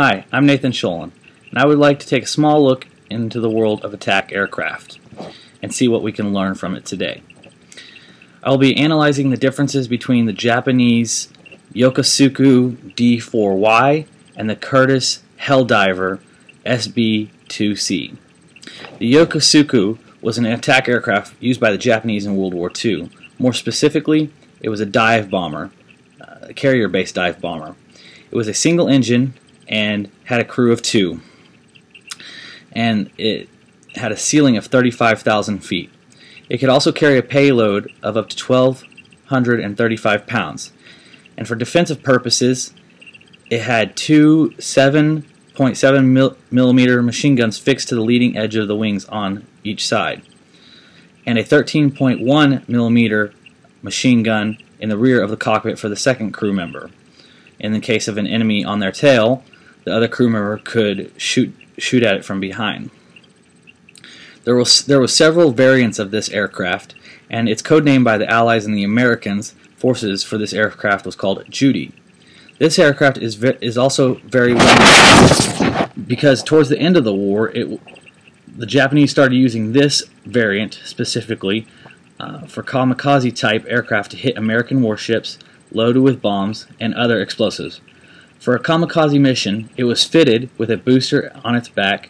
Hi, I'm Nathan Sholin, and I would like to take a small look into the world of attack aircraft and see what we can learn from it today. I will be analyzing the differences between the Japanese Yokosuka D4Y and the Curtiss Helldiver SB-2C. The Yokosuka was an attack aircraft used by the Japanese in World War II. More specifically, it was a dive bomber, a carrier-based dive bomber. It was a single engine and had a crew of 2, and it had a ceiling of 35,000 feet. It could also carry a payload of up to 1,235 pounds, and for defensive purposes it had two 7.7 millimeter machine guns fixed to the leading edge of the wings on each side, and a 13.1 millimeter machine gun in the rear of the cockpit for the second crew member. In the case of an enemy on their tail, the other crew member could shoot at it from behind. There were several variants of this aircraft, and its code name by the Allies and the Americans forces for this aircraft was called Judy. This aircraft is also very well known because towards the end of the war, the Japanese started using this variant specifically for kamikaze type aircraft to hit American warships loaded with bombs and other explosives. For a kamikaze mission, it was fitted with a booster on its back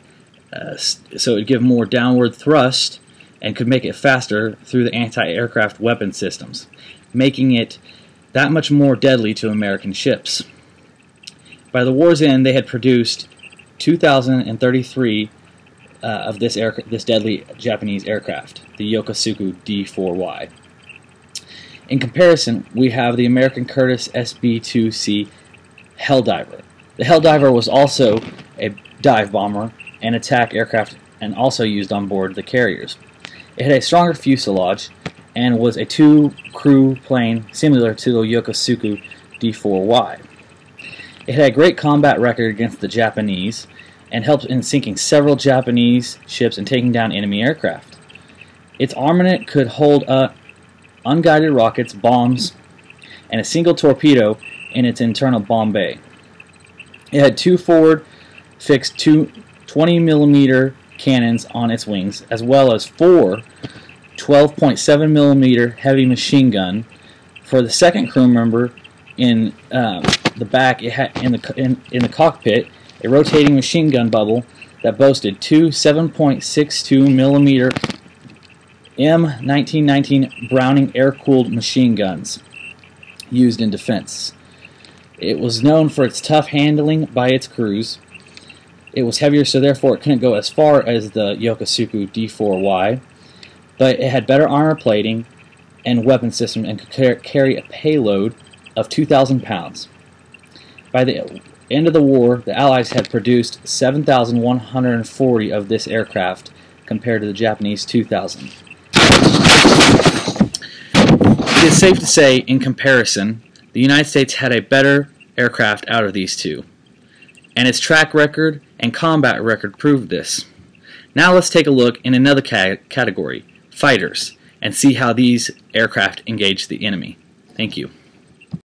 so it would give more downward thrust and could make it faster through the anti-aircraft weapon systems, making it that much more deadly to American ships. By the war's end, they had produced 2,033 of this deadly Japanese aircraft, the Yokosuka D4Y. In comparison, we have the American Curtiss SB-2C Helldiver. The Helldiver was also a dive bomber and attack aircraft and also used on board the carriers. It had a stronger fuselage and was a 2-crew plane similar to the Yokosuka D4Y. It had a great combat record against the Japanese and helped in sinking several Japanese ships and taking down enemy aircraft. Its armament could hold unguided rockets, bombs, and a single torpedo in its internal bomb bay. It had 2 forward fixed 20 millimeter cannons on its wings, as well as 4 12.7 millimeter heavy machine gun. For the second crew member in the back, it had in the cockpit a rotating machine gun bubble that boasted 2 7.62 millimeter M1919 Browning air-cooled machine guns used in defense. It was known for its tough handling by its crews. It was heavier, so therefore it couldn't go as far as the Yokosuka D4Y, but it had better armor plating and weapon system and could carry a payload of 2,000 pounds. By the end of the war, the Allies had produced 7,140 of this aircraft compared to the Japanese 2,000. It is safe to say, in comparison, the United States had a better aircraft out of these two, and its track record and combat record proved this. Now let's take a look in another category, fighters, and see how these aircraft engage the enemy. Thank you.